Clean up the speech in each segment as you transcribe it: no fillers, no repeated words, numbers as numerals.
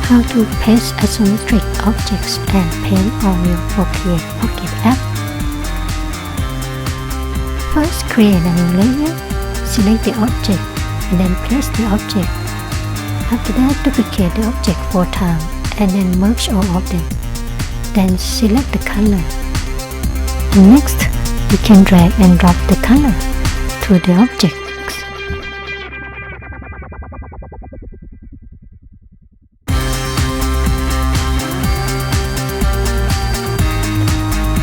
How to paste isometric objects and paint on your Procreate Pocket app. First, create a new layer, select the object, and then place the object. After that, duplicate the object 4 times, and then merge all of them. Then select the color. And next, you can drag and drop the color to the objects.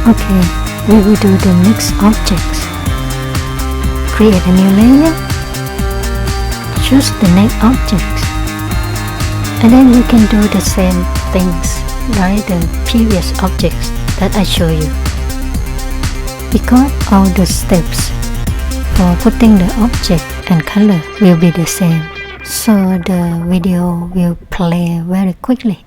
Okay, we will do the next objects. Create a new layer, choose the next objects, and then you can do the same things like the previous objects that I show you, because all the steps for putting the object and color will be the same, so the video will play very quickly.